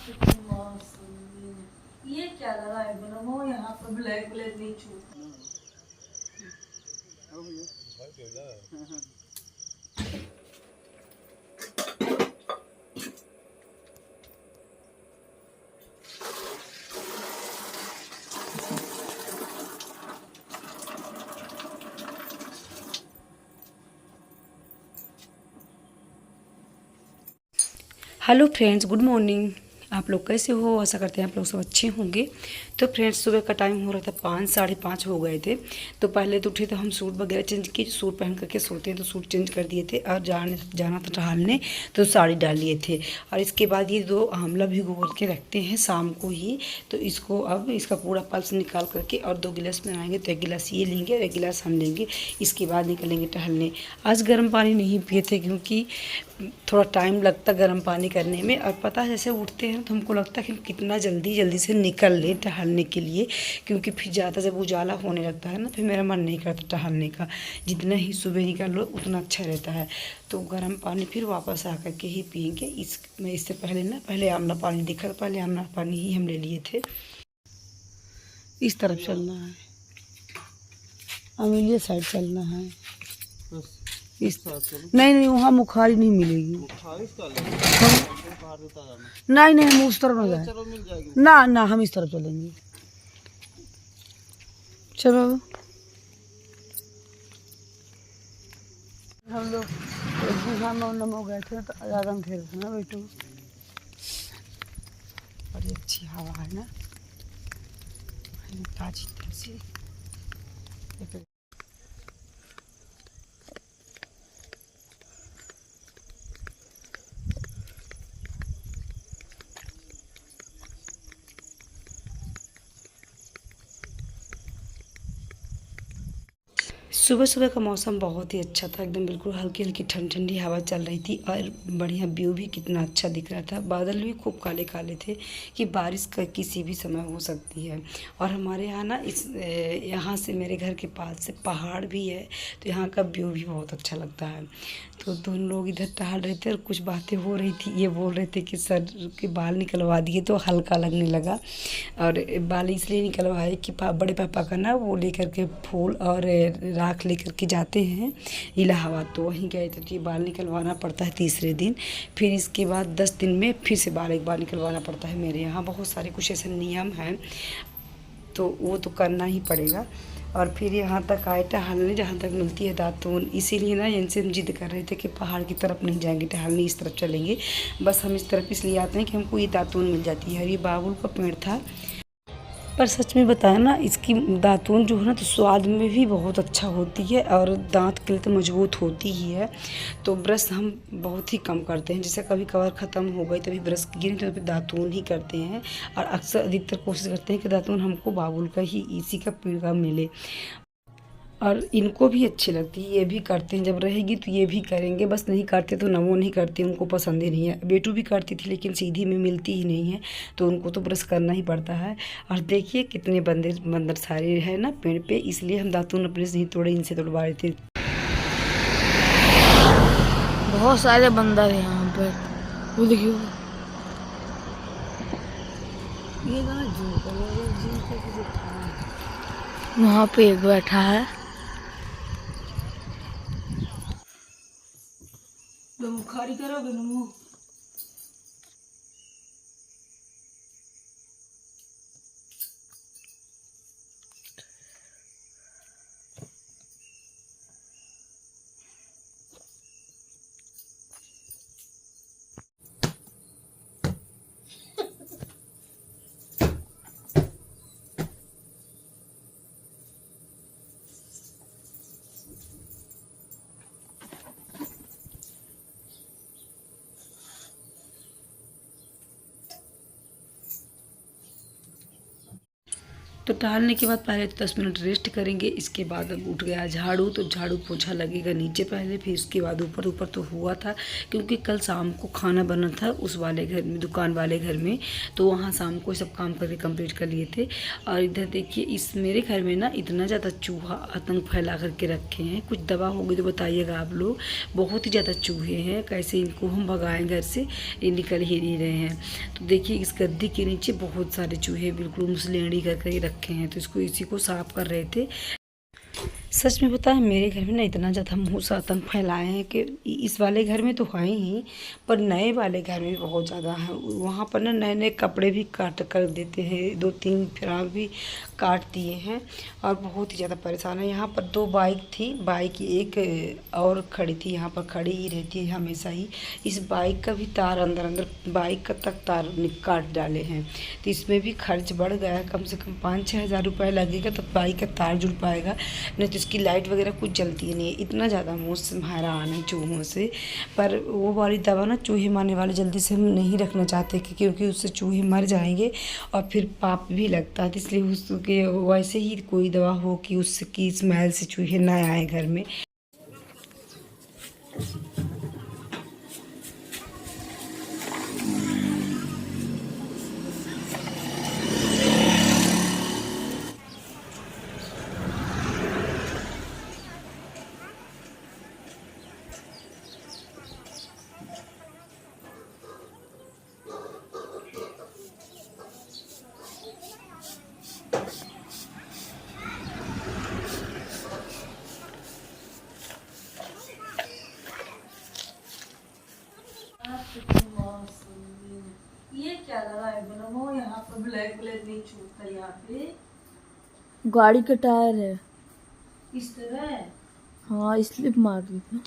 कितनी मौसम। ये क्या लगा है बनमो, यहाँ पर ब्लैक ब्लैक नहीं छूटता। Hello friends, good morning. आप लोग कैसे हो? आशा करते हैं आप लोग सब अच्छे होंगे। तो फ्रेंड्स, सुबह का टाइम हो रहा था 5, 5:30 हो गए थे। तो पहले तो उठे तो हम सूट वगैरह चेंज किए। सूट पहन करके सोते हैं तो सूट चेंज कर दिए थे, और जाना था टहलने तो साड़ी डाल लिए थे। और इसके बाद ये 2 आंवला भिगो के रखते हैं शाम को ही। तो इसको अब इसका पूरा पल्स निकाल करके और 2 गिलास बनाएंगे। तो 1 गिलास ये लेंगे और 1 गिलास हम लेंगे। इसके बाद निकलेंगे टहलने। आज गर्म पानी नहीं पिए थे क्योंकि थोड़ा टाइम लगता गर्म पानी करने में। और पता है, जैसे उठते हैं तो हमको लगता है कि कितना जल्दी जल्दी से निकल लें टहलने के लिए, क्योंकि फिर ज़्यादा जब उजाला होने लगता है ना, फिर मेरा मन नहीं करता टहलने का। जितना ही सुबह निकल लो उतना अच्छा रहता है। तो गर्म पानी फिर वापस आकर के ही पियेंगे। इससे पहले ना, पहले आमला पानी देखा, पहले आमला पानी ही हम ले लिए थे। इस तरफ चलना है, अमीलिया साइड चलना है। इस नहीं नहीं, वहाँ मुखारी नहीं मिलेगी। नहीं नहीं, हम उस तरफ ना जाए। ना ना, हम इस तरफ चलेंगे। चलो, हम लोग एक दिशा में नमो गए थे तो आजम खेल थे ना बेटू। बड़ी अच्छी हवा है ना, ताजी ताजी। सुबह सुबह का मौसम बहुत ही अच्छा था, एकदम बिल्कुल हल्की हल्की ठंडी ठंडी हवा चल रही थी, और बढ़िया व्यू भी कितना अच्छा दिख रहा था। बादल भी खूब काले काले थे कि बारिश का किसी भी समय हो सकती है। और हमारे यहाँ ना, यहाँ से मेरे घर के पास से पहाड़ भी है, तो यहाँ का व्यू भी बहुत अच्छा लगता है। तो दोनों लोग इधर टहल रहे थे और कुछ बातें हो रही थी। ये बोल रहे थे कि सर के बाल निकलवा दिए तो हल्का लगने लगा। और बाल इसलिए निकलवाए कि बड़े पापा का ना, वो लेकर के फूल और राख लेकर के जाते हैं इलाहाबाद, तो वहीं गए थे। तो ये बाल निकलवाना पड़ता है तीसरे दिन। फिर इसके बाद 10 दिन में फिर से बाल एक बार निकलवाना पड़ता है। मेरे यहाँ बहुत सारे कुछ ऐसे नियम हैं, तो वो तो करना ही पड़ेगा। और फिर यहाँ तक आए टहलने, जहाँ तक मिलती है दातून। इसीलिए ना इनसे हम जिद कर रहे थे कि पहाड़ की तरफ नहीं जाएंगे टहलने, इस तरफ चलेंगे। बस हम इस तरफ इसलिए आते हैं कि हमको ये दातून मिल जाती है। और ये बाबुल का पेड़ था, पर सच में बताया ना, इसकी दातून जो है ना, तो स्वाद में भी बहुत अच्छा होती है, और दांत के लिए तो मजबूत होती ही है। तो ब्रश हम बहुत ही कम करते हैं। जैसे कभी कभार ख़त्म हो गई तभी ब्रश गिरे तो फिर दातून ही करते हैं। और अक्सर अधिकतर कोशिश करते हैं कि दातून हमको बाबुल का ही, इसी का पेड़ का मिले। और इनको भी अच्छी लगती है, ये भी करते हैं। जब रहेगी तो ये भी करेंगे, बस नहीं करते तो ना, वो नहीं करती, उनको पसंद ही नहीं है। बेटू भी करती थी लेकिन सीधी में मिलती ही नहीं है, तो उनको तो ब्रश करना ही पड़ता है। और देखिए कितने बंदर बंदर सारे हैं ना पेड़ पे, इसलिए हम दातून अपने से ही तोड़े, इनसे तोड़वा रहे थे। बहुत सारे बंदर हैं यहाँ पे, वो देखिए। ये ना वहाँ पे एक बैठा है। बुखारी करोगे ना। तो टहलने के बाद पहले 10 मिनट रेस्ट करेंगे, इसके बाद अब उठ गया झाड़ू, तो झाड़ू पोछा लगेगा नीचे पहले, फिर उसके बाद ऊपर। ऊपर तो हुआ था क्योंकि कल शाम को खाना बना था उस वाले घर में, दुकान वाले घर में, तो वहाँ शाम को सब काम करके कंप्लीट कर लिए थे। और इधर देखिए इस मेरे घर में ना इतना ज़्यादा चूहा आतंक फैला करके रखे हैं, कुछ दवा होगी तो बताइएगा आप लोग। बहुत ही ज़्यादा चूहे हैं, कैसे इनको हम भगाएं घर से, ये निकल ही नहीं रहे हैं। तो देखिए इस गद्दी के नीचे बहुत सारे चूहे बिल्कुल मुसलेंडी करके रखे हैं, तो इसको इसी को साफ कर रहे थे। सच में बताएं मेरे घर में ना इतना ज़्यादा मूस आतंक फैलाए हैं कि इस वाले घर में तो है ही, पर नए वाले घर में भी बहुत ज़्यादा है। वहाँ पर ना नए नए कपड़े भी काट कर देते हैं, 2-3 फ्राक भी काट दिए हैं और बहुत ही ज़्यादा परेशान है। यहाँ पर 2 बाइक थी, बाइक एक और खड़ी थी, यहाँ पर खड़ी ही रहती है हमेशा ही। इस बाइक का भी तार अंदर अंदर बाइक का तक तार काट डाले हैं, तो इसमें भी खर्च बढ़ गया है। कम से कम 5-6 हज़ार रुपये लगेगा तब बाइक का तार जुड़ पाएगा, नहीं तो इसकी लाइट वगैरह कुछ जलती नहीं है। इतना ज़्यादा मौसम हैरान है चूहों से। पर वो वाली दवा ना चूहे मारने वाली जल्दी से हम नहीं रखना चाहते क्योंकि उससे चूहे मर जाएंगे और फिर पाप भी लगता है, इसलिए उसके वैसे ही कोई दवा हो कि उसकी स्मेल से चूहे ना आए घर में। ये क्या लगा है वो यहाँ पर ब्लैक ब्लैक नहीं छूटता यहाँ पे। गाड़ी का टायर है। इस तरह है। हाँ स्लिप मार रही थी।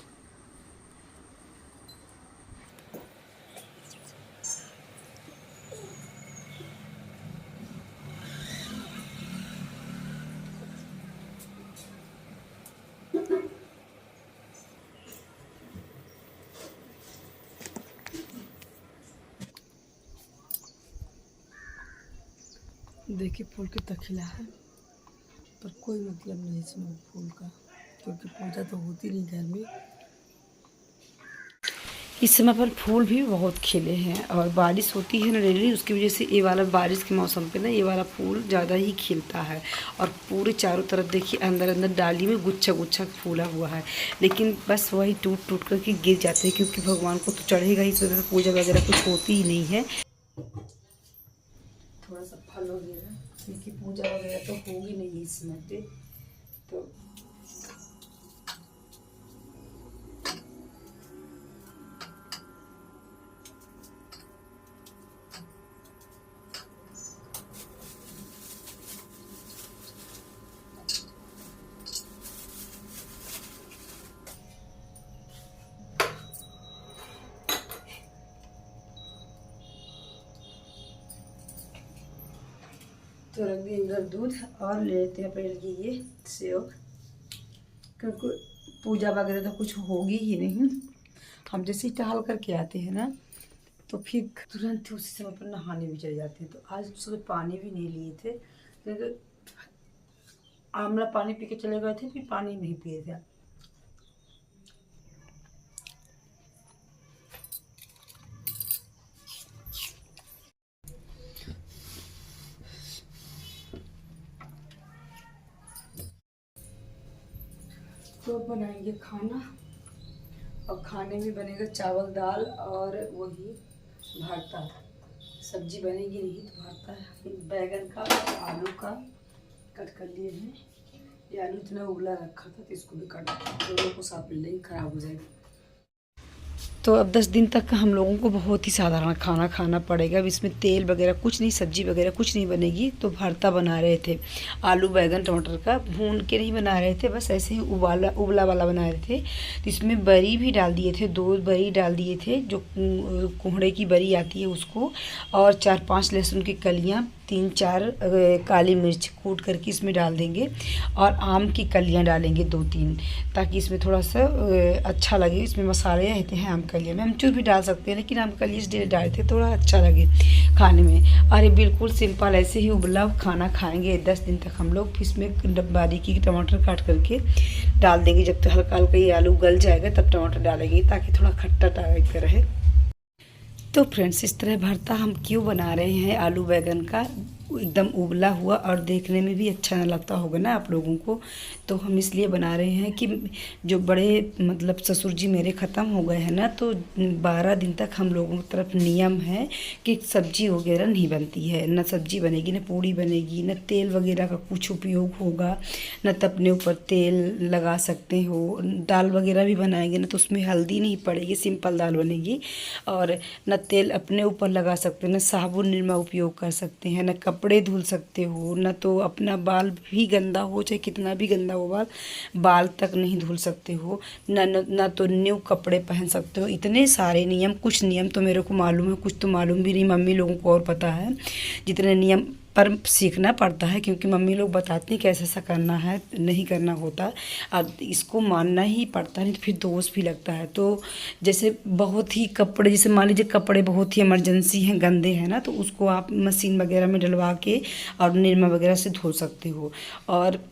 देखिए फूल कितना खिला है, पर कोई मतलब नहीं इसमें फूल का, क्योंकि पूजा तो होती नहीं घर में। इस समय पर फूल भी बहुत खिले हैं और बारिश होती है ना डेली, उसकी वजह से ये वाला बारिश के मौसम पे ना ये वाला फूल ज़्यादा ही खिलता है। और पूरे चारों तरफ देखिए अंदर अंदर डाली में गुच्छा गुच्छा फूला हुआ है, लेकिन बस वही टूट टूट करके गिर जाते हैं क्योंकि भगवान को तो चढ़ेगा ही, इस वजह से पूजा वगैरह कुछ होती ही नहीं है। थोड़ा सा फल वगैरह क्योंकि पूजा वगैरह तो होगी नहीं इस समय पे, तो रख दिए इधर दूध और ले लेते हैं अपने लिए ये सेव, क्योंकि पूजा वगैरह तो कुछ होगी ही नहीं। हम जैसे ही टहल करके आते हैं ना तो फिर तुरंत उसी समय पर नहाने भी चले जाते हैं। तो आज सुबह पानी भी नहीं लिए थे, तो आमला पानी पी के चले गए थे, फिर पानी नहीं पिए थे। तो बनाएंगे खाना, और खाने में बनेगा चावल दाल और वही भरता। सब्जी बनेगी नहीं तो भरता बैगन का आलू का कट कर लिए हैं। ये आलू इतना उबला रखा था तो इसको भी कट दोनों को साफ लेंगे, खराब हो जाएगा। तो अब 10 दिन तक हम लोगों को बहुत ही साधारण खाना खाना पड़ेगा। अब इसमें तेल वगैरह कुछ नहीं, सब्जी वगैरह कुछ नहीं बनेगी। तो भरता बना रहे थे, आलू बैगन टमाटर का भून के नहीं बना रहे थे, बस ऐसे ही उबला वाला बना रहे थे। तो इसमें बरी भी डाल दिए थे, 2 बरी डाल दिए थे, जो कोहड़े की बरी आती है उसको, और 4-5 लहसुन की कलियाँ, 3-4 काली मिर्च कूट करके इसमें डाल देंगे, और आम की कलियाँ डालेंगे 2-3, ताकि इसमें थोड़ा सा अच्छा लगे। इसमें मसाले रहते हैं आम कलियाँ में, अमचूर भी डाल सकते हैं, लेकिन आम कलियाँ इसलिए डालते थोड़ा अच्छा लगे। खाने में। अरे बिल्कुल सिंपल ऐसे ही उबला खाना खाएंगे 10 दिन तक हम लोग। फिर इसमें बारीकी टमाटर काट करके डाल देंगे। जब तक हल्का हल्का ये आलू गल जाएगा तब टमाटर डालेंगे ताकि थोड़ा खट्टा टाइप का रहे। तो फ्रेंड्स इस तरह भरता हम क्यों बना रहे हैं आलू बैगन का, एकदम उबला हुआ और देखने में भी अच्छा ना लगता होगा ना आप लोगों को। तो हम इसलिए बना रहे हैं कि जो बड़े मतलब ससुर जी मेरे ख़त्म हो गए हैं ना, तो 12 दिन तक हम लोगों की तरफ नियम है कि सब्जी वगैरह नहीं बनती है। ना सब्जी बनेगी, ना पूड़ी बनेगी, ना तेल वगैरह का कुछ उपयोग होगा, ना तो अपने ऊपर तेल लगा सकते हो। दाल वगैरह भी बनाएंगे ना तो उसमें हल्दी नहीं पड़ेगी, सिंपल दाल बनेगी। और ना तेल अपने ऊपर लगा सकते हैं, ना साबुन निरमा उपयोग कर सकते हैं, ना कपड़े धुल सकते हो, ना तो अपना बाल भी गंदा हो चाहे कितना भी गंदा हो बाल तक नहीं धुल सकते हो, ना तो न्यू कपड़े पहन सकते हो। इतने सारे नियम, कुछ नियम तो मेरे को मालूम है, कुछ तो मालूम भी नहीं, मम्मी लोगों को और पता है। जितने नियम पर सीखना पड़ता है क्योंकि मम्मी लोग बताती हैं कैसे ऐसा करना है, नहीं करना होता। अब इसको मानना ही पड़ता है, नहीं तो फिर दोष भी लगता है। तो जैसे बहुत ही कपड़े, जैसे मान लीजिए कपड़े बहुत ही इमरजेंसी हैं, गंदे हैं ना, तो उसको आप मशीन वगैरह में डलवा के और निरमा वगैरह से धो सकते हो। और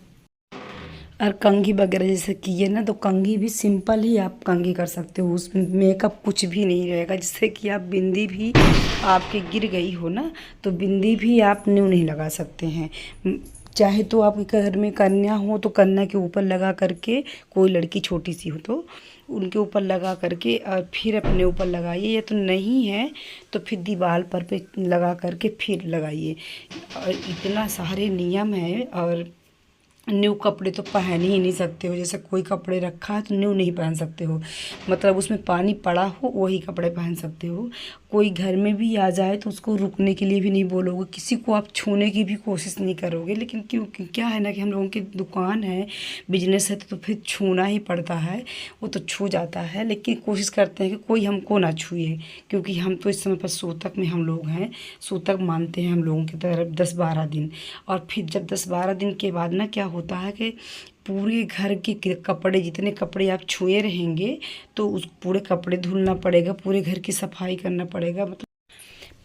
कंघी वगैरह जैसे किए ना, तो कंघी भी सिंपल ही आप कंघी कर सकते हो, उसमें मेकअप कुछ भी नहीं रहेगा। जैसे कि आप बिंदी भी आपके गिर गई हो ना, तो बिंदी भी आप न्यू नहीं लगा सकते हैं। चाहे तो आपके घर में कन्या हो तो कन्या के ऊपर लगा करके, कोई लड़की छोटी सी हो तो उनके ऊपर लगा करके और फिर अपने ऊपर लगाइए, या तो नहीं है तो फिर दीवार पर पे लगा करके फिर लगाइए। और इतना सारे नियम है। और न्यू कपड़े तो पहन ही नहीं सकते हो। जैसे कोई कपड़े रखा है तो न्यू नहीं पहन सकते हो, मतलब उसमें पानी पड़ा हो वही कपड़े पहन सकते हो। कोई घर में भी आ जाए तो उसको रुकने के लिए भी नहीं बोलोगे, किसी को आप छूने की भी कोशिश नहीं करोगे। लेकिन क्योंकि क्या है ना कि हम लोगों की दुकान है, बिजनेस है, तो फिर छूना ही पड़ता है। वो तो छू जाता है, लेकिन कोशिश करते हैं कि कोई हमको ना छुए, क्योंकि हम तो इस समय पर सूतक में हम लोग हैं, सूतक मानते हैं हम लोगों की तरफ 10-12 दिन। और फिर जब 10-12 दिन के बाद ना क्या होता है कि पूरे घर के कपड़े, जितने कपड़े आप छुए रहेंगे तो उस पूरे कपड़े धुलना पड़ेगा, पूरे घर की सफाई करना पड़ेगा। मतलब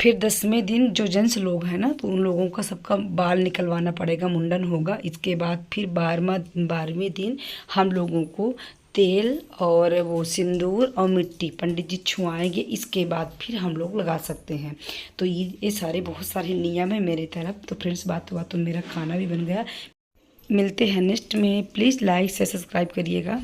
फिर 10वें दिन जो जेंट्स लोग हैं ना, तो उन लोगों का सबका बाल निकलवाना पड़ेगा, मुंडन होगा। इसके बाद फिर 12वें दिन हम लोगों को तेल और वो सिंदूर और मिट्टी पंडित जी छुआएंगे। इसके बाद फिर हम लोग लगा सकते हैं। तो ये सारे बहुत सारे नियम है मेरे तरफ। तो फ्रेंड्स बातों बातों मेरा खाना भी बन गया। मिलते हैं नेक्स्ट में। प्लीज़ लाइक से सब्सक्राइब करिएगा।